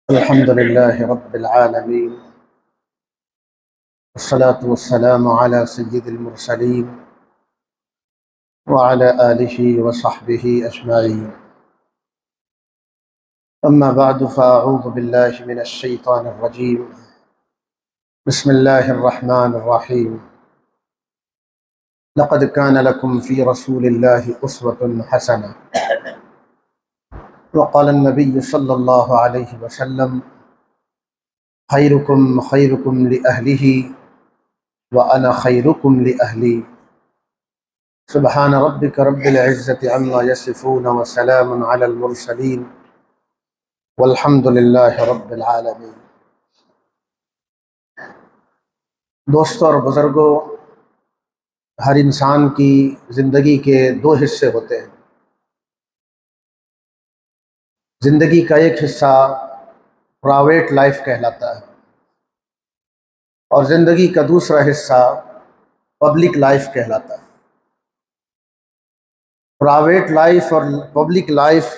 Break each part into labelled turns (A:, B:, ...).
A: अल्हम्दुलिल्लाहि रब्बिल आलमीन वस्सलातु वस्सलामु अला सय्यिदिल मुरसलीन व अला आलिहि व सहबिहि अजमाईन। अम्मा बअदु फ़अऊज़ु बिल्लाहि मिनश शैतानिर रजीम। बिस्मिल्लाहिर रहमानिर रहीम। लक़द कान लकुम फ़ी रसूलिल्लाहि उस्वतुन हसनह व क़ाला अन्नबिय्यु सल्लल्लाहु अलैहि वसल्लम खैरुकुम खैरुकुम लिअहलिहि व अना खैरुकुम लिअहली। सुब्हान रब्बिक रब्बिल इज़्ज़ति अम्मा यसिफ़ून व सलामुन अलल मुरसलीन वल्हम्दुलिल्लाहि रब्बिल आलमीन। दोस्तों और बुज़ुर्गों, हर इंसान की ज़िंदगी के दो हिस्से होते हैं। ज़िंदगी का एक हिस्सा प्राइवेट लाइफ कहलाता है और ज़िंदगी का दूसरा हिस्सा पब्लिक लाइफ कहलाता है। प्राइवेट लाइफ और पब्लिक लाइफ,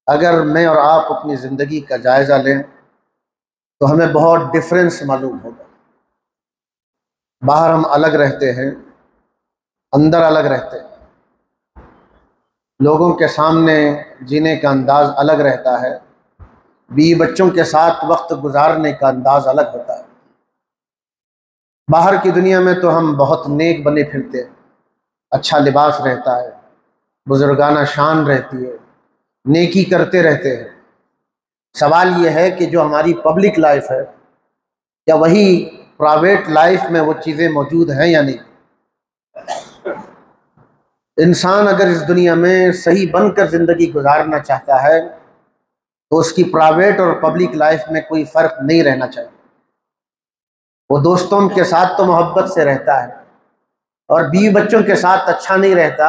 A: अगर मैं और आप अपनी ज़िंदगी का जायज़ा लें तो हमें बहुत डिफरेंस मालूम होगा। बाहर हम अलग रहते हैं, अंदर अलग रहते हैं। लोगों के सामने जीने का अंदाज़ अलग रहता है, बीवी बच्चों के साथ वक्त गुजारने का अंदाज़ अलग होता है। बाहर की दुनिया में तो हम बहुत नेक बने फिरते हैं, अच्छा लिबास रहता है, बुजुर्गाना शान रहती है, नेकी करते रहते हैं। सवाल ये है कि जो हमारी पब्लिक लाइफ है, क्या वही प्राइवेट लाइफ में वो चीज़ें मौजूद हैं या नहीं? इंसान अगर इस दुनिया में सही बनकर ज़िंदगी गुजारना चाहता है तो उसकी प्राइवेट और पब्लिक लाइफ में कोई फ़र्क नहीं रहना चाहिए। वो दोस्तों के साथ तो मोहब्बत से रहता है और बीवी बच्चों के साथ अच्छा नहीं रहता,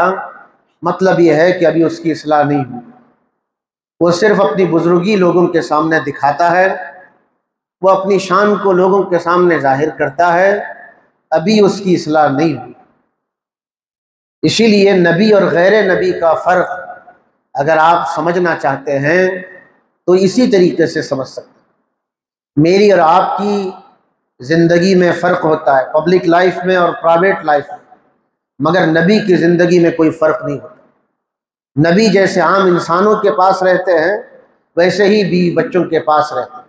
A: मतलब ये है कि अभी उसकी इस्लाह नहीं हुई। वो सिर्फ अपनी बुजुर्गी लोगों के सामने दिखाता है, वो अपनी शान को लोगों के सामने जाहिर करता है, अभी उसकी इस्लाह नहीं हुई। इसीलिए नबी और गैर नबी का फ़र्क अगर आप समझना चाहते हैं तो इसी तरीके से समझ सकते हैं। मेरी और आपकी ज़िंदगी में फ़र्क होता है, पब्लिक लाइफ में और प्राइवेट लाइफ में, मगर नबी की ज़िंदगी में कोई फ़र्क नहीं होता। नबी जैसे आम इंसानों के पास रहते हैं वैसे ही बीवी बच्चों के पास रहते हैं।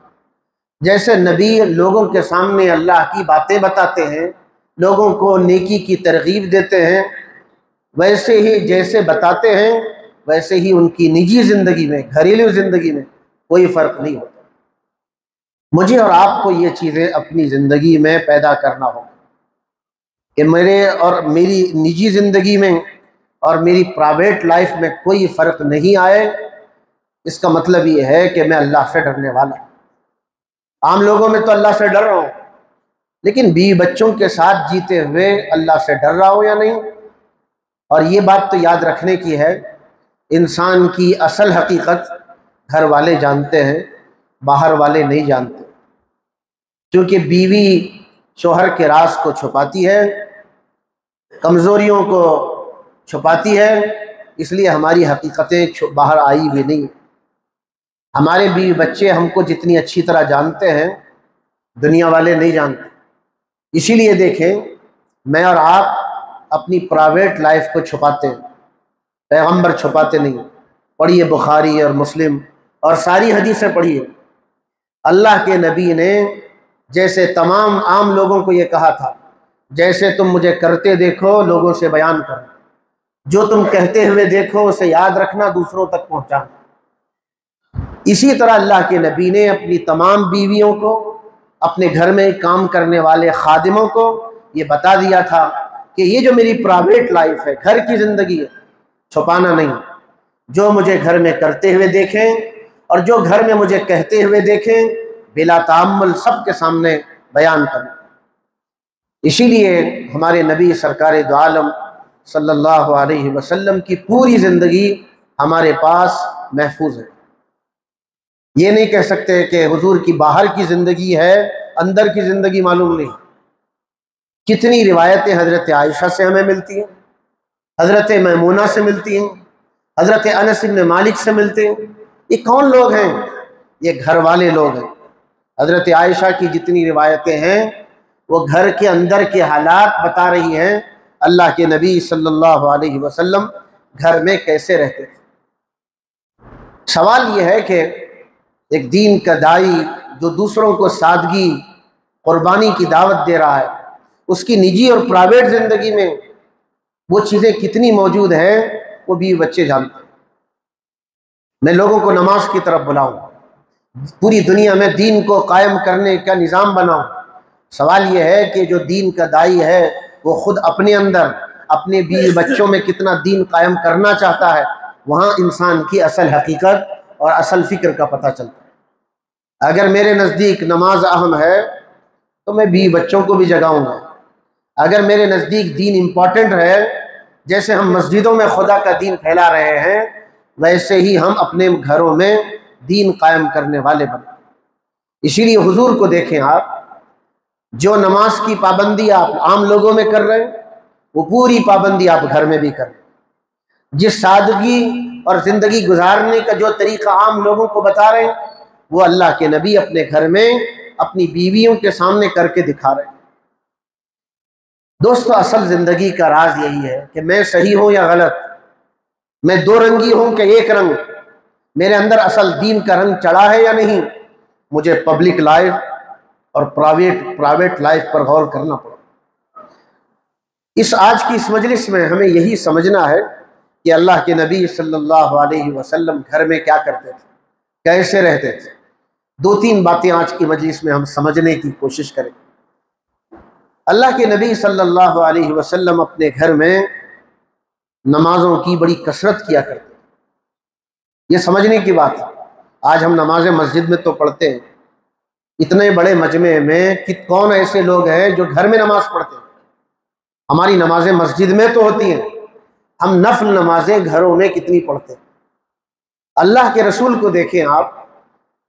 A: जैसे नबी लोगों के सामने अल्लाह की बातें बताते हैं, लोगों को नेकी की तरगीब देते हैं, वैसे ही जैसे बताते हैं वैसे ही उनकी निजी ज़िंदगी में, घरेलू ज़िंदगी में कोई फ़र्क नहीं होता। मुझे और आपको ये चीज़ें अपनी ज़िंदगी में पैदा करना होगा कि मेरे और मेरी निजी ज़िंदगी में और मेरी प्राइवेट लाइफ में कोई फ़र्क नहीं आए। इसका मतलब ये है कि मैं अल्लाह से डरने वाला हूँ। आम लोगों में तो अल्लाह से डर रहा हूँ, लेकिन बीवी बच्चों के साथ जीते हुए अल्लाह से डर रहा हूँ या नहीं? और ये बात तो याद रखने की है, इंसान की असल हकीकत घर वाले जानते हैं, बाहर वाले नहीं जानते। क्योंकि बीवी शौहर के राज को छुपाती है, कमज़ोरियों को छुपाती है, इसलिए हमारी हकीकतें बाहर आई भी नहीं। हमारे बीवी बच्चे हमको जितनी अच्छी तरह जानते हैं, दुनिया वाले नहीं जानते। इसीलिए देखें, मैं और आप अपनी प्राइवेट लाइफ को छुपाते हैं, पैगंबर छुपाते नहीं। पढ़िए बुखारी और मुस्लिम और सारी हदीसें पढ़िए। अल्लाह के नबी ने जैसे तमाम आम लोगों को ये कहा था, जैसे तुम मुझे करते देखो लोगों से बयान करो, जो तुम कहते हुए देखो उसे याद रखना, दूसरों तक पहुंचाना। इसी तरह अल्लाह के नबी ने अपनी तमाम बीवियों को, अपने घर में काम करने वाले खादिमों को ये बता दिया था कि ये जो मेरी प्राइवेट लाइफ है, घर की ज़िंदगी है, छुपाना नहीं। जो मुझे घर में करते हुए देखें और जो घर में मुझे कहते हुए देखें, बिला ताअम्मुल सबके सामने बयान करना। इसीलिए हमारे नबी सरकार दो आलम सल्लल्लाहु अलैहि वसल्लम की पूरी ज़िंदगी हमारे पास महफूज है। ये नहीं कह सकते कि हुजूर की बाहर की ज़िंदगी है, अंदर की ज़िंदगी मालूम नहीं। कितनी रिवायतें हज़रत आयशा से हमें मिलती हैं, हज़रत मैमूना से मिलती हैं, हज़रत अनस इब्न मालिक से मिलते हैं। ये कौन लोग हैं ये घर वाले लोग हैं। हज़रत आयशा की जितनी रिवायतें हैं वो घर के अंदर के हालात बता रही हैं, अल्लाह के नबी सल्लल्लाहु अलैहि वसल्लम घर में कैसे रहते थे। सवाल ये है कि एक दीन का दाई जो दूसरों को सादगी, कुर्बानी की दावत दे रहा है, उसकी निजी और प्राइवेट ज़िंदगी में वो चीज़ें कितनी मौजूद हैं वो भी बच्चे जानते हैं। मैं लोगों को नमाज की तरफ बुलाऊं, पूरी दुनिया में दीन को कायम करने का निज़ाम बनाऊं। सवाल यह है कि जो दीन का दाई है वो खुद अपने अंदर, अपने बीवी बच्चों में कितना दीन कायम करना चाहता है। वहाँ इंसान की असल हकीकत और असल फ़िक्र का पता चलता है। अगर मेरे नज़दीक नमाज अहम है तो मैं बीवी बच्चों को भी जगाऊंगा। अगर मेरे नज़दीक दीन इम्पॉर्टेंट है, जैसे हम मस्जिदों में खुदा का दीन फैला रहे हैं, वैसे ही हम अपने घरों में दीन कायम करने वाले बने। इसीलिए हुजूर को देखें आप, जो नमाज की पाबंदी आप आम लोगों में कर रहे हैं वो पूरी पाबंदी आप घर में भी कर रहे हैं। जिस सादगी और ज़िंदगी गुजारने का जो तरीक़ा आम लोगों को बता रहे हैं वो अल्लाह के नबी अपने घर में अपनी बीवियों के सामने करके दिखा रहे हैं। दोस्तों, असल ज़िंदगी का राज यही है कि मैं सही हूँ या गलत, मैं दो रंगी हूँ कि एक रंग, मेरे अंदर असल दीन का रंग चढ़ा है या नहीं। मुझे पब्लिक लाइफ और प्राइवेट लाइफ पर गौर करना पड़ा। आज की इस मजलिस में हमें यही समझना है कि अल्लाह के नबी सल्लल्लाहु अलैहि वसल्लम घर में क्या करते थे, कैसे रहते थे। दो तीन बातें आज की मजलिस में हम समझने की कोशिश करें। अल्लाह के नबी सल्लल्लाहु अलैहि वसल्लम अपने घर में नमाजों की बड़ी कसरत किया करते। ये समझने की बात है। आज हम नमाजें मस्जिद में तो पढ़ते हैं, इतने बड़े मजमे में कि कौन ऐसे लोग हैं जो घर में नमाज पढ़ते हैं। हमारी नमाजें मस्जिद में तो होती हैं, हम नफल नमाजें घरों में कितनी पढ़ते हैं। अल्लाह के रसूल को देखें आप,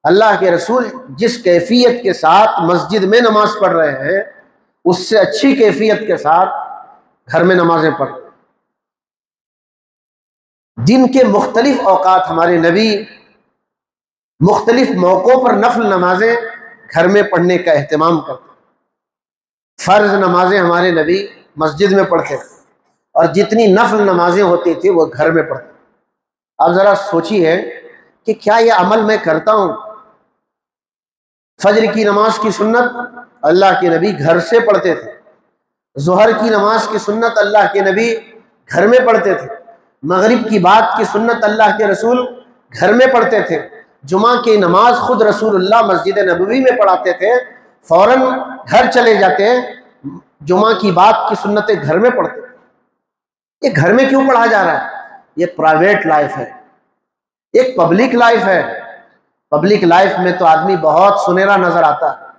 A: अल्लाह के रसूल जिस कैफियत के साथ मस्जिद में नमाज पढ़ रहे हैं उससे अच्छी कैफियत के साथ घर में नमाजें पढ़ रहे हैं। दिन के मुख्तलिफ औकात हमारे नबी मुख्तलिफ मौक़ों पर नफल नमाजें घर में पढ़ने का एहतमाम करते। फ़र्ज नमाजें हमारे नबी मस्जिद में पढ़ते थे और जितनी नफल नमाजें होती थी वो घर में पढ़ते। अब ज़रा सोचिए कि क्या ये अमल मैं करता हूँ। फजर की नमाज की सुन्नत अल्लाह के नबी घर से पढ़ते थे, ज़ोहर की नमाज की सुन्नत अल्लाह के नबी घर में पढ़ते थे, मगरिब की बात की सुन्नत अल्लाह के रसूल घर में पढ़ते थे, जुमा की नमाज खुद रसूलुल्लाह मस्जिद नबवी में पढ़ाते थे, फ़ौरन घर चले जाते, जुमा की बात की सुन्नतें घर में पढ़ते थे। ये घर में क्यों पढ़ा जा रहा है? ये प्राइवेट लाइफ है, एक पब्लिक लाइफ है। पब्लिक लाइफ में तो आदमी बहुत सुनहरा नजर आता है।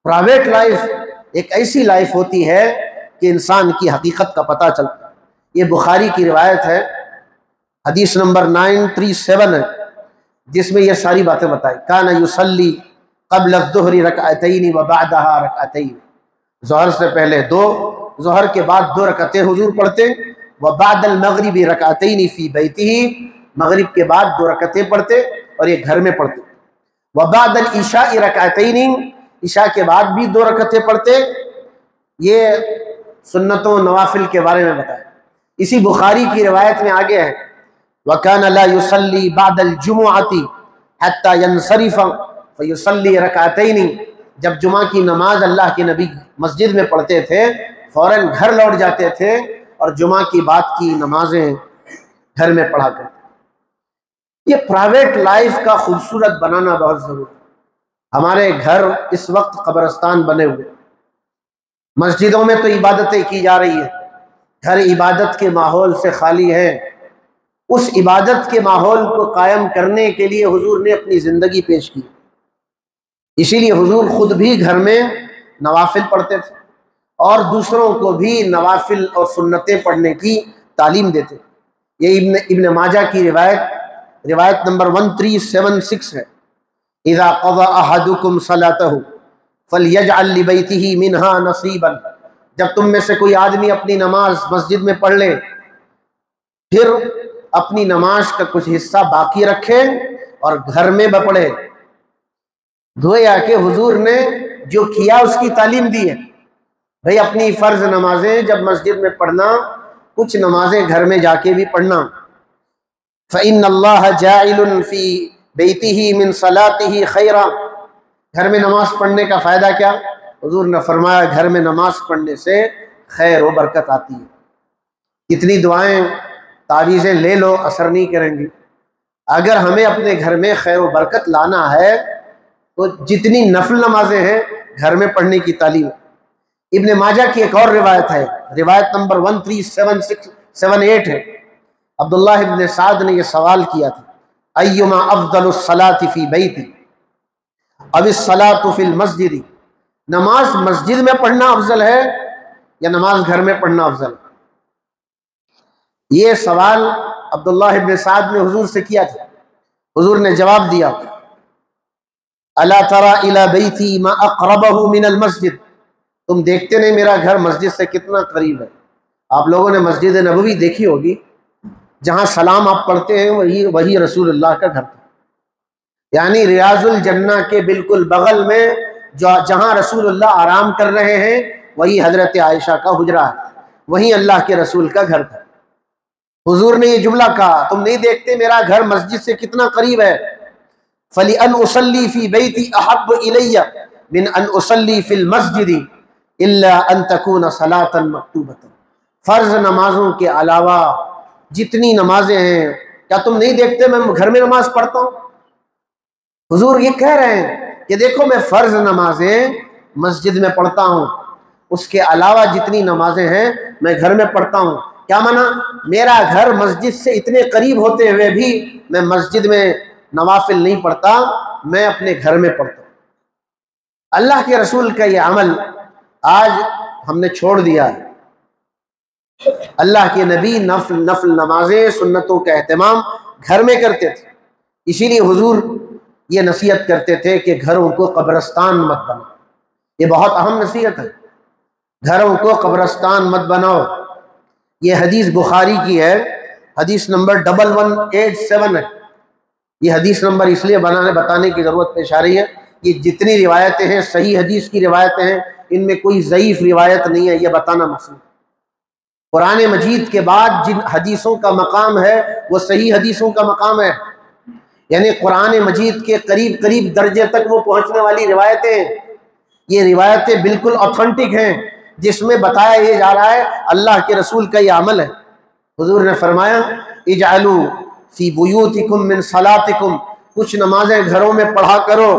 A: प्राइवेट लाइफ एक ऐसी लाइफ होती है कि इंसान की हकीकत का पता चलता है। ये बुखारी की रिवायत है, हदीस नंबर 937 है, जिसमें ये सारी बातें बताई। काना युसल्ली क़ब्ल अज़्ज़ुहरि रकअतैनि व बअदहा रकअतैन, ज़ोहर से पहले दो, ज़ोहर के बाद दो रकअतें हुजूर पढ़ते, व बअदल मग़रिबि रकअतैनि फ़ी बैतिही, मगरिब के बाद दो रकअतें पढ़ते और ये घर में पढ़ते, व बअदल इशाइ रकअतैनि, इशा के बाद भी दो रकअतें पढ़ते। ये सुन्नतों नवाफिल के बारे में बताया। इसी बुखारी की रिवायत में आगे है, वकाना ला युसल्ली बअदल जुमुअति हत्ता यंसरिफ फयुसल्ली रकअतैनि, जब जुमा की नमाज अल्लाह के नबी मस्जिद में पढ़ते थे फ़ौरन घर लौट जाते थे और जुमा की बात की नमाजें घर में पढ़ा करते। ये प्राइवेट लाइफ का खूबसूरत बनाना बहुत ज़रूरी है। हमारे घर इस वक्त कब्रिस्तान बने हुए, मस्जिदों में तो इबादतें की जा रही है, घर इबादत के माहौल से खाली है। उस इबादत के माहौल को कायम करने के लिए हुजूर ने अपनी ज़िंदगी पेश की। इसीलिए हुजूर खुद भी घर में नवाफिल पढ़ते थे और दूसरों को भी नवाफिल और सुन्नतें पढ़ने की तालीम देते। ये इब्न माजा की रिवायत नंबर 1376 है। इज़ा क़ज़ा अहदुकुम सलातहु फ़लयजअल लिबैतिही मिन्हा नसीबन, जब तुम में से कोई आदमी अपनी नमाज मस्जिद में पढ़ ले फिर अपनी नमाज का कुछ हिस्सा बाकी रखे और घर में पढ़े। गोया कि हुजूर ने जो किया उसकी तालीम दी है। भाई अपनी फ़र्ज नमाजें जब मस्जिद में पढ़ना, कुछ नमाजें घर में जाके भी पढ़ना। फ़इन्नल्लाह जाइलुन फ़ी बैतिही मिन सलातिही खैरा। घर में नमाज पढ़ने का फ़ायदा क्या? हुजूर ने फरमाया घर में नमाज पढ़ने से खैर व बरकत आती है। कितनी दुआएं तावीज़ें ले लो, असर नहीं करेंगी। अगर हमें अपने घर में खैर व बरकत लाना है तो जितनी नफल नमाजें हैं घर में पढ़ने की तालीम है। इब्ने माजा की एक और रिवायत है, रिवायत नंबर 137678 है। अब्दुल्लाह इब्ने साद ने यह सवाल किया था, अय्युमा अफ़ज़लुस सलाति फ़ी बैती अविस सलातु फ़िल मस्जिदी। नमाज मस्जिद में पढ़ना अफजल है या नमाज घर में पढ़ना अफजल है? ये सवाल अब्दुल्लाह इब्ने साद ने हुजूर से किया था। हुजूर ने जवाब दिया, अला तरा इला बैती मा अक़रबहु मिनल मस्जिद। तुम देखते नहीं मेरा घर मस्जिद से कितना करीब है। आप लोगों ने मस्जिद नबवी देखी होगी, जहाँ सलाम आप पढ़ते हैं वही रसूलुल्लाह का घर था। यानी रियाजुल जन्ना के बिल्कुल बगल में जहाँ रसूलुल्लाह आराम कर रहे हैं वही हजरत आयशा का हुजरा है, वही अल्लाह के रसूल का घर था। हुजूर ने ये जुमला कहा, तुम नहीं देखते मेरा घर मस्जिद से कितना करीब है। फली अन उसल्ली फी बैती अहब्बु इलैया मिन अन उसल्ली फिल मस्जिदी इल्ला अन तकून सलातन मक्तूबतन। फर्ज नमाजों के अलावा जितनी नमाजें हैं, क्या तुम नहीं देखते मैं घर में नमाज पढ़ता हूँ? हुजूर ये कह रहे हैं कि देखो मैं फ़र्ज नमाजें मस्जिद में पढ़ता हूँ, उसके अलावा जितनी नमाजें हैं मैं घर में पढ़ता हूँ। क्या माना? मेरा घर मस्जिद से इतने करीब होते हुए भी मैं मस्जिद में नवाफिल नहीं पढ़ता, मैं अपने घर में पढ़ता हूँ। अल्लाह के रसूल का ये अमल आज हमने छोड़ दिया है। अल्लाह के नबी नफल नमाजें सुन्नतों का एहतमाम घर में करते थे। इसीलिए हुजूर ये नसीहत करते थे कि घरों को कब्रस्तान मत बनाओ। ये बहुत अहम नसीहत है, घरों को कब्रस्तान मत बनाओ। ये हदीस बुखारी की है, हदीस नंबर 1187 है। ये हदीस नंबर इसलिए बताने की ज़रूरत पेश आ रही है, ये जितनी रिवायतें हैं सही हदीस की रिवायतें हैं, इनमें कोई ज़ईफ़ रिवायत नहीं है, ये बताना मकसूद। कुरान मजीद के बाद जिन हदीसों का मकाम है वो सही हदीसों का मकाम है। यानी कुरान मजीद के करीब करीब दर्जे तक वो पहुंचने वाली रिवायतें, ये रिवायतें बिल्कुल ऑथेंटिक हैं, जिसमें बताया ये जा रहा है अल्लाह के रसूल का ये अमल है। हुजूर ने फरमाया, इजअलू फी बुयूतिकुम मिन सलातिकुम, कुछ नमाजें घरों में पढ़ा करो,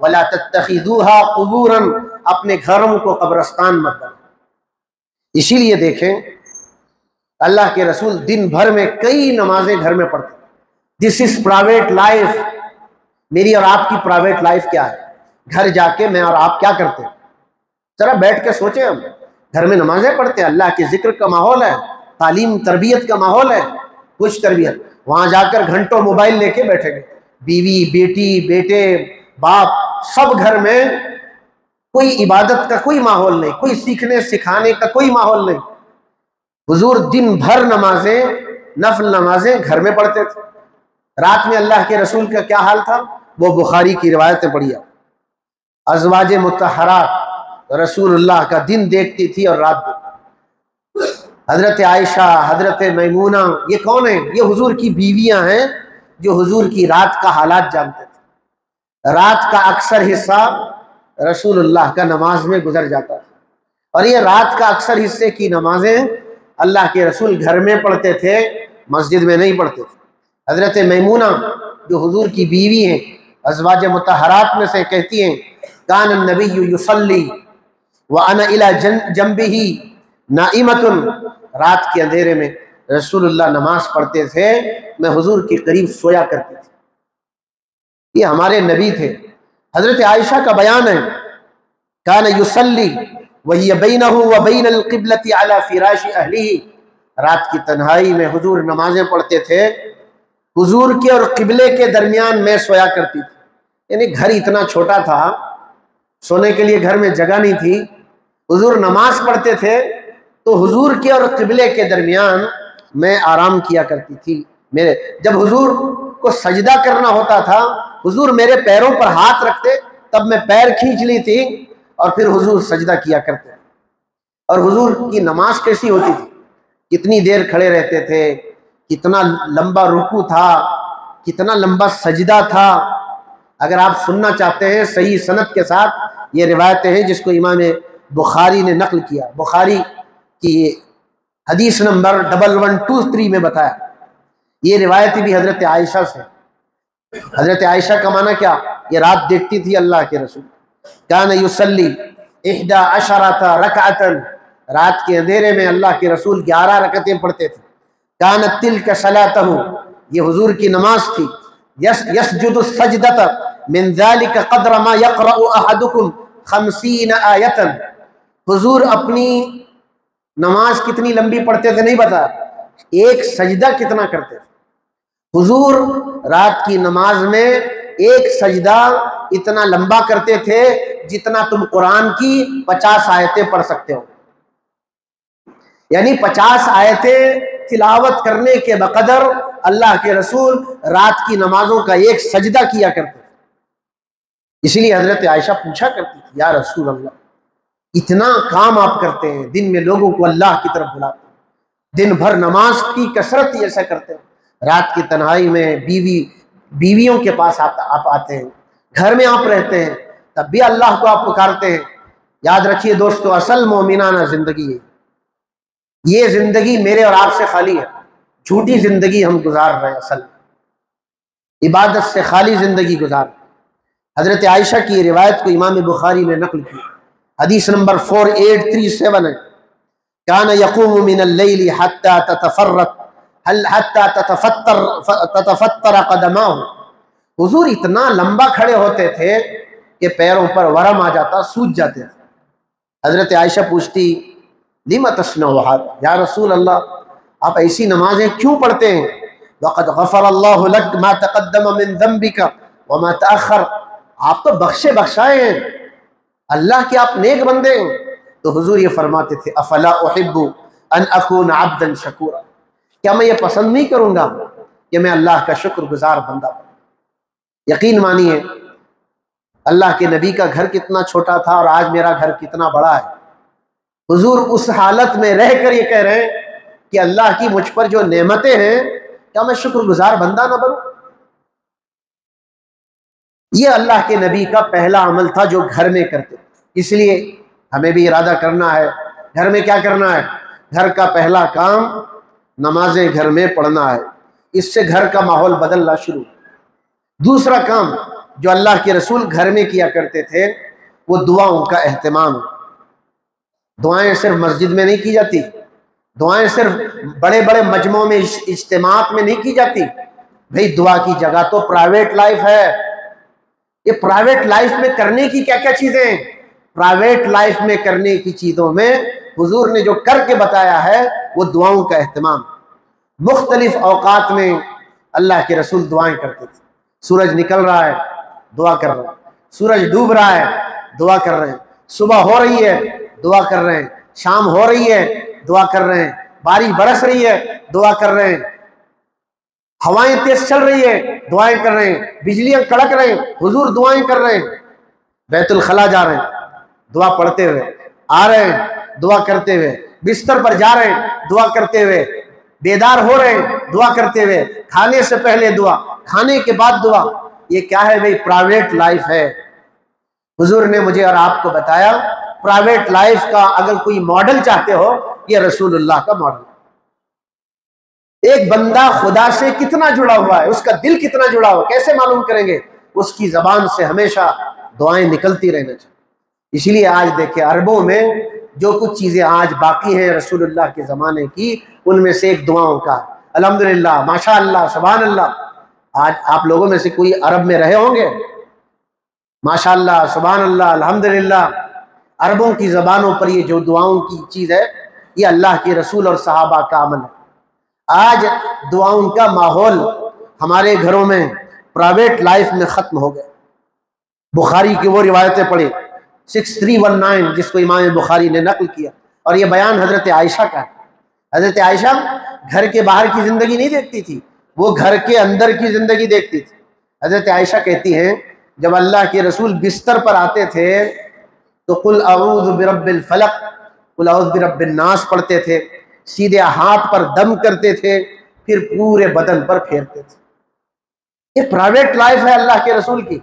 A: वला तत्तखिदूहा कुबूरन, अपने घरों को कब्रस्तान मत बनाओ। इसीलिए देखें अल्लाह के रसूल दिन भर में कई नमाजें घर में पढ़ते। This is private life. मेरी और आपकी प्राइवेट लाइफ क्या है? घर जाके मैं और आप क्या करते हैं? जरा बैठ के सोचें। हम घर में नमाजें पढ़ते हैं, अल्लाह के जिक्र का माहौल है, तालीम तरबियत का माहौल है, कुछ तरबियत। वहां जाकर घंटों मोबाइल लेके बैठेंगे, बीवी बेटी बेटे बाप सब घर में, कोई इबादत का कोई माहौल नहीं, कोई सीखने सिखाने का कोई माहौल नहीं। हुजूर दिन भर नमाजें, नफल नमाजें घर में पढ़ते थे। रात में अल्लाह के रसूल का क्या हाल था वो बुखारी की रिवायतें पढ़िए। अज़वाज मुतहरात रसूलुल्लाह का दिन देखती थी और रात देखती। हजरत आयशा, हजरत मैमूना, ये कौन है? ये हुजूर की बीवियां हैं जो हुजूर की रात का हालात जानते थे। रात का अक्सर हिस्सा रसूलुल्लाह का नमाज में गुजर जाता था, और ये रात का अक्सर हिस्से की नमाजें अल्लाह के रसूल घर में पढ़ते थे, मस्जिद में नहीं पढ़ते थे। हजरत मैमूना जो हुजूर की बीवी हैं, अज़वाज मुतहरात में से कहती हैं, कान नबी युसल्ली व अना इला जंबिही नाइमतुन, रात के अंधेरे में रसूलुल्लाह नमाज पढ़ते थे, मैं हुजूर के करीब सोया करती थी। ये हमारे नबी थे। हजरत आयशा का बयान है, कान युसल्ली वही बैनहु व बैनल क़िबलति अला फ़िराशि अहलिही, रात की तन्हाई में हुजूर नमाजें पढ़ते थे, हुजूर के और क़िबले के दरमियान मैं सोया करती थी। यानी घर इतना छोटा था, सोने के लिए घर में जगह नहीं थी, हुजूर नमाज पढ़ते थे तो हुजूर के और क़िबले के दरमियान मैं आराम किया करती थी। जब हुजूर को सजदा करना होता था, हुजूर मेरे पैरों पर हाथ रखते तब मैं पैर खींच ली थी और फिर हुजूर सजदा किया करते थे। और हुजूर की नमाज कैसी होती थी, कितनी देर खड़े रहते थे, कितना लंबा रुकू था, कितना लंबा सजदा था। अगर आप सुनना चाहते हैं सही सनद के साथ, ये रिवायतें हैं जिसको इमाम बुखारी ने नकल किया। बुखारी की हदीस नंबर 1123 में बताया। ये रिवायत भी हजरत आयशा से। हजरत आयशा का माना क्या, ये रात देखती थी अल्लाह के रसूल, कान युसल्ली 11 रकअतन, रात के अंधेरे में अल्लाह के रसूल 11 रकअतें पढ़ते थे। कानत तिल्क सलातहु, ये हुजूर की नमाज थी। यसजुदु सजदत मिन ज़ालिका क़द्र मा यक़रअु अहदुकुम 50 आयतन। हुजूर अपनी नमाज कितनी लंबी पढ़ते थे नहीं बता, एक सजदा कितना करते थे। हुजूर रात की नमाज में एक सजदा इतना लंबा करते थे जितना तुम कुरान की 50 आयतें पढ़ सकते हो। यानी 50 आयतें तिलावत करने के बकदर अल्लाह के रसूल रात की नमाजों का एक सजदा किया करते थे। इसलिए हजरत आयशा पूछा करती थी, या रसूल अल्लाह, इतना काम आप करते हैं, दिन में लोगों को अल्लाह की तरफ बुलाते हैं, दिन भर नमाज की कसरत ही ऐसा करते हैं, रात की तन्हाई में बीवियों के पास आप आते हैं, घर में आप रहते हैं, तब भी अल्लाह को आप पुकारते हैं। याद रखिए दोस्तों, असल मोमिनाना जिंदगी है ये जिंदगी मेरे और आपसे खाली है, झूठी जिंदगी हम गुजार रहे हैं, असल इबादत से खाली जिंदगी गुजार। हजरत आयशा की रिवायत को इमाम बुखारी ने नकल की। हदीस नंबर 4837 है, कान यक़ूमु मिनल लैली हत्ता ततफत्तर क़दमाहु। हुजूर इतना लंबा खड़े होते थे कि पैरों पर वरम आ जाता, सूज जाते थे। हजरत आयशा पूछती, लिमा तस्नउ हाज़ा, या रसूल अल्लाह, आप ऐसी नमाजें क्यों पढ़ते हैं? वक़द ग़फ़रल्लाहु लक मा तक़द्दम मिन ज़ंबिका व मा तअख़्ख़र, आप तो बख्शे बख्शाए हैं, अल्लाह के आप नेक बंदे हैं। तो हुजूर ये फरमाते थे, अफ़ला उहिब्बु अन अकून अब्दन शकूरा, क्या मैं ये पसंद नहीं करूँगा कि मैं अल्लाह का शुक्रगुजार बंदा बनूं। यकीन मानिए, अल्लाह के नबी का घर कितना छोटा था और आज मेरा घर कितना बड़ा है। हुजूर उस हालत में रहकर ये कह रहे हैं कि अल्लाह की मुझ पर जो नेमतें हैं, क्या मैं शुक्रगुजार बंदा ना बनूं। ये अल्लाह के नबी का पहला अमल था जो घर में करते। इसलिए हमें भी इरादा करना है, घर में क्या करना है, घर का पहला काम नमाजें घर में पढ़ना है, इससे घर का माहौल बदलना शुरू। दूसरा काम जो अल्लाह के रसूल घर में किया करते थे वो दुआओं का एहतमाम है। दुआएं सिर्फ मस्जिद में नहीं की जाती, दुआएं सिर्फ बड़े बड़े मजमों में इज्तिमात में नहीं की जाती। भाई दुआ की जगह तो प्राइवेट लाइफ है। ये प्राइवेट लाइफ में करने की क्या क्या चीजें हैं, प्राइवेट लाइफ में करने की चीजों में हुजूर ने जो करके बताया है वो दुआओं का एहतमाम। मुख्तलिफ औकात में अल्लाह के रसूल दुआएं करते थे। सूरज निकल रहा है, दुआ कर रहे हैं, सूरज डूब रहा है, दुआ कर रहे हैं, सुबह हो रही है, दुआ कर रहे हैं, शाम हो रही है, दुआ कर रहे हैं, बारिश बरस रही है, दुआ कर रहे हैं, हवाएं तेज चल रही है, दुआएं कर रहे हैं, बिजलियां कड़क रहे हैं, हुजूर दुआएं कर रहे हैं। बैतुल खला जा रहे हैं, दुआ पढ़ते हुए, आ रहे हैं दुआ करते हुए, बिस्तर पर जा रहे हैं दुआ करते हुए, बेदार हो रहे हैं दुआ करते हुए, खाने से पहले दुआ, खाने के बाद दुआ। ये क्या है भाई, प्राइवेट लाइफ है। हुजूर ने मुझे और आपको बताया प्राइवेट लाइफ का अगर कोई मॉडल चाहते हो, ये रसूलुल्लाह का मॉडल। एक बंदा खुदा से कितना जुड़ा हुआ है, उसका दिल कितना जुड़ा हुआ, कैसे मालूम करेंगे? उसकी जबान से हमेशा दुआएं निकलती रहना चाहिए। इसीलिए आज देखिए अरबों में जो कुछ चीजें आज बाकी हैं रसूलुल्लाह के जमाने की, उनमें से एक दुआओं का। अल्हम्दुलिल्लाह, माशाअल्लाह, सुभान अल्लाह। आज आप लोगों में से कोई अरब में रहे होंगे, माशाअल्लाह, सुभान अल्लाह, अल्हम्दुलिल्लाह। अरबों की जबानों पर ये जो दुआओं की चीज है, ये अल्लाह के रसूल और सहाबा का अमल है। आज दुआओं का माहौल हमारे घरों में प्राइवेट लाइफ में खत्म हो गया। बुखारी की वो रिवायतें पढ़े 6319 जिसको इमाम बुखारी ने नकल किया, और ये बयान हजरत आयशा का है। हजरत आयशा घर के बाहर की जिंदगी नहीं देखती थी, वो घर के अंदर की जिंदगी देखती थी। हजरत आयशा कहती हैं, जब अल्लाह के रसूल बिस्तर पर आते थे तो कुल अऊज़ु बिरब्बिल फलक, कुल अऊज़ु बिरब्बिन नास पढ़ते थे, सीधे हाथ पर दम करते थे, फिर पूरे बदन पर फेरते थे। ये प्राइवेट लाइफ है अल्लाह के रसूल की।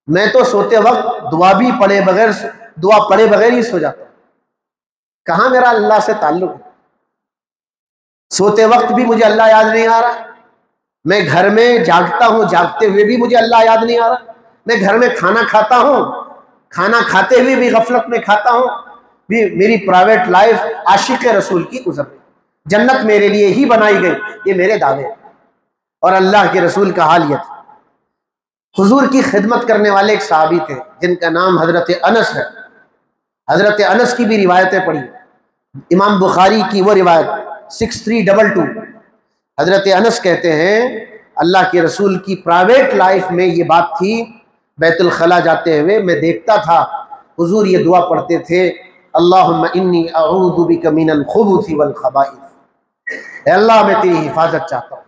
A: मैं तो सोते वक्त दुआ पढ़े बगैर ही सो जाता। कहाँ मेरा अल्लाह से ताल्लुक है? सोते वक्त भी मुझे अल्लाह याद नहीं आ रहा। मैं घर में जागता हूँ, जागते हुए भी मुझे अल्लाह याद नहीं आ रहा। मैं घर में खाना खाता हूँ, खाना खाते हुए भी गफलत में खाता हूँ। भी मेरी प्राइवेट लाइफ आशिक रसूल की गुजर गई। जन्नत मेरे लिए ही बनाई गई, ये मेरे दावे हैं। और अल्लाह के रसूल का हाल यह था। हुजूर की खिदमत करने वाले एक सहाबी थे जिनका नाम हजरत अनस है। हजरत अनस की भी रिवायतें पढ़ी, इमाम बुखारी की वो रिवायत 6322। हजरत अनस कहते हैं अल्लाह के रसूल की प्राइवेट लाइफ में ये बात थी। बैतुल खला जाते हुए मैं देखता था हुजूर ये दुआ पढ़ते थे, अल्लाहुम्मा इन्नी अऊज़ु बिका मिनल खुबुथि वल खबाइस। अल्लाह मैं तेरी हिफाजत चाहता हूँ,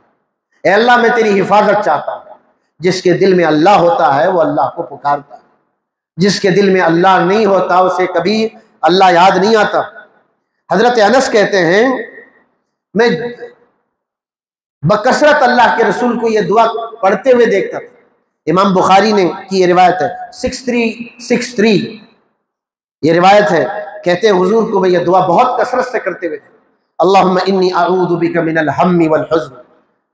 A: अल्लाह मैं तेरी हिफाजत चाहता हूँ। जिसके दिल में अल्लाह होता है वो अल्लाह को पुकारता है, जिसके दिल में अल्लाह नहीं होता उसे कभी अल्लाह याद नहीं आता। हजरत अनस कहते हैं मैं बकसरत अल्लाह के रसूल को यह दुआ पढ़ते हुए देखता था। इमाम बुखारी ने की ये रिवायत है 6363, ये रिवायत है। कहते हैं हुजूर को मैं ये दुआ बहुत कसरत से करते हुए थे, अल्लाहुम्मा इन्नी अऊज़ु बिका मिनल हम्मी वल हुज़्न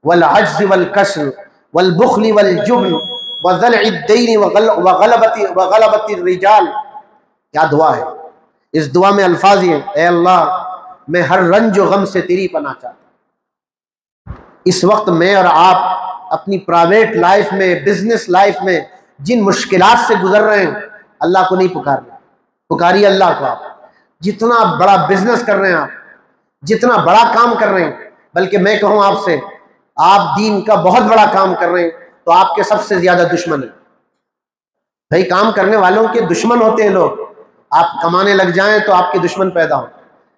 A: वल अज्ज़ि वल कसल वल बुख़्लि वल जुब्न व ज़लഇद दैन व गलबति रिजाल। क्या दुआ है! इस दुआ में अल्फाज ये, ऐ अल्लाह मैं हर रंज व गम से तेरी पनाह चाहता हूँ। इस वक्त मैं और आप अपनी प्राइवेट लाइफ में, बिजनेस लाइफ में जिन मुश्किलात से गुजर रहे हैं, अल्लाह को नहीं पुकार रहे, पुकारिए अल्लाह को। आप जितना बड़ा बिजनेस कर रहे हैं, आप जितना बड़ा काम कर रहे हैं, बल्कि मैं कहूँ आपसे, आप दीन का बहुत बड़ा काम कर रहे हैं तो आपके सबसे ज्यादा दुश्मन है। भाई काम करने वालों के दुश्मन होते हैं लोग। आप कमाने लग जाएं तो आपके दुश्मन पैदा हो,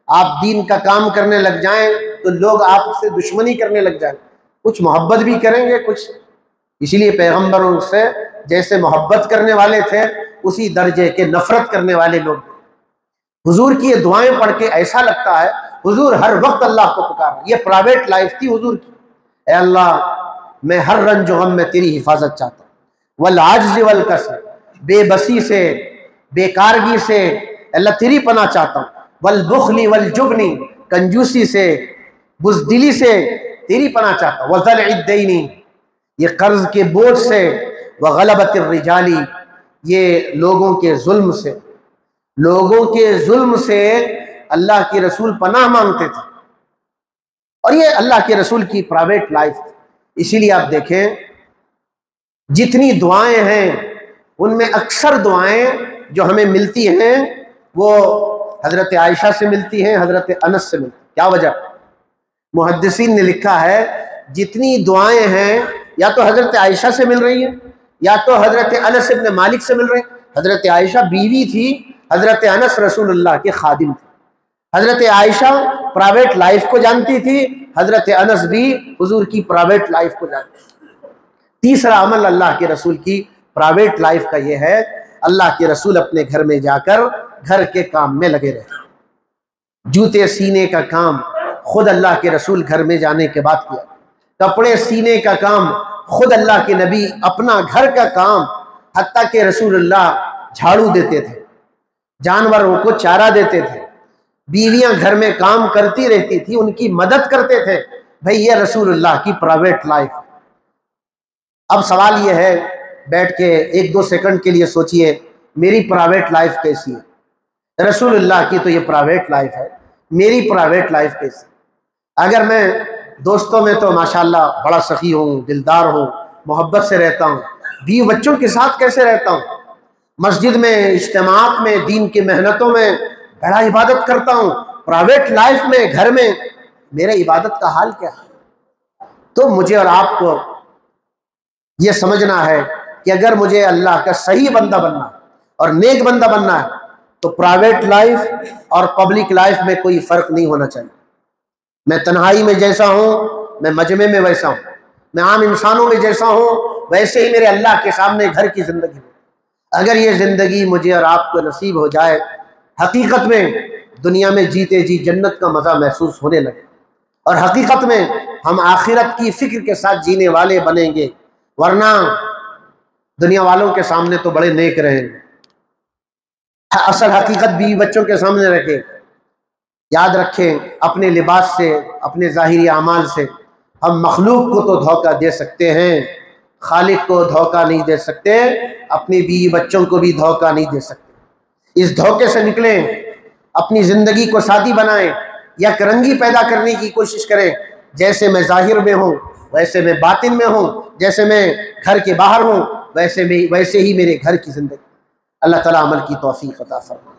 A: आप दीन का काम करने लग जाएं तो लोग आपसे दुश्मनी करने लग जाएं। कुछ मोहब्बत भी करेंगे, कुछ इसीलिए पैगंबरों से जैसे मोहब्बत करने वाले थे उसी दर्जे के नफरत करने वाले लोग। हुजूर की ये दुआएं पढ़ के ऐसा लगता है हुजूर हर वक्त अल्लाह को पुकार रहे। ये प्राइवेट लाइफ थी हुजूर की। ऐ अल्लाह मैं हर रंज गम में तेरी हिफाजत चाहता हूँ। वल आज्ज़ वल कसर, बेबसी से, बेकारगी से अल्लाह तेरी पनाह चाहता हूँ। वल बुख़्लि वल जुब्नी, कंजूसी से, बुज़दिली से तेरी पनाह चाहता हूँ। वज़ल इद्दैनी, ये कर्ज के बोझ से, व गलबतिर रिजाली, ये लोगों के जुल्म से, लोगों के जुल्म से अल्लाह के रसूल पनाह मांगते थे। और ये अल्लाह के रसूल की प्राइवेट लाइफ थी। इसीलिए आप देखें जितनी दुआएं हैं उनमें अक्सर दुआएं जो हमें मिलती हैं वो हजरत आयशा से मिलती हैं, हजरत अनस से मिलती हैं। क्या वजह? मुहद्दिसीन ने लिखा है जितनी दुआएं हैं या तो हजरत आयशा से मिल रही हैं या तो हजरत अनस इब्न मालिक से मिल रही हैं। हजरत आयशा बीवी थी, हजरत अनस रसूलुल्लाह के खादिम थे। हजरत आयशा प्राइवेट लाइफ को जानती थी, हजरत अनस भी हुजूर की प्राइवेट लाइफ को जानती थी। तीसरा अमल अल्लाह के रसूल की प्राइवेट लाइफ का यह है, अल्लाह के रसूल अपने घर में जाकर घर के काम में लगे रहे। जूते सीने का काम खुद अल्लाह के रसूल घर में जाने के बाद किया। कपड़े सीने का काम खुद अल्लाह के नबी अपना घर का काम, हत्ता के रसूलुल्लाह झाड़ू देते थे, जानवरों को चारा देते थे, बीवियां घर में काम करती रहती थी, उनकी मदद करते थे। भाई ये रसूलुल्लाह की प्राइवेट लाइफ। अब सवाल ये है, बैठ के 1-2 सेकंड के लिए सोचिए मेरी प्राइवेट लाइफ कैसी है। रसूलुल्लाह की तो ये प्राइवेट लाइफ है, मेरी प्राइवेट लाइफ कैसी? अगर मैं दोस्तों में तो माशाल्लाह बड़ा सखी हूँ, दिलदार हूँ, मोहब्बत से रहता हूँ, बीवी बच्चों के साथ कैसे रहता हूँ, मस्जिद में, इज्तिमात में, दीन की मेहनतों में बड़ा इबादत करता हूँ, प्राइवेट लाइफ में, घर में मेरे इबादत का हाल क्या है? तो मुझे और आपको ये समझना है कि अगर मुझे अल्लाह का सही बंदा बनना है और नेक बंदा बनना है तो प्राइवेट लाइफ और पब्लिक लाइफ में कोई फर्क नहीं होना चाहिए। मैं तन्हाई में जैसा हूँ मैं मजमे में वैसा हूँ, मैं आम इंसानों में जैसा हूँ वैसे ही मेरे अल्लाह के सामने घर की ज़िंदगी हो। अगर ये ज़िंदगी मुझे और आपको नसीब हो जाए, हकीकत में दुनिया में जीते जी जन्नत का मज़ा महसूस होने लगे और हकीकत में हम आखिरत की फ़िक्र के साथ जीने वाले बनेंगे, वरना दुनिया वालों के सामने तो बड़े नेक रहेंगे। असल हकीकत बीवी बच्चों के सामने रखें। याद रखें, अपने लिबास से, अपने ज़ाहिरी अमाल से हम मखलूक को तो धोखा दे सकते हैं, खालिक को धोखा नहीं दे सकते, अपनी बीवी बच्चों को भी धोखा नहीं दे सकते। इस धोखे से निकलें, अपनी ज़िंदगी को सादी बनाएं, यक रंगी पैदा करने की कोशिश करें। जैसे मैं ज़ाहिर में हूँ वैसे मैं बातिन में हूँ, जैसे मैं घर के बाहर हूँ वैसे ही मेरे घर की ज़िंदगी। अल्लाह ताला अमल की तौफीक अता फरमाए।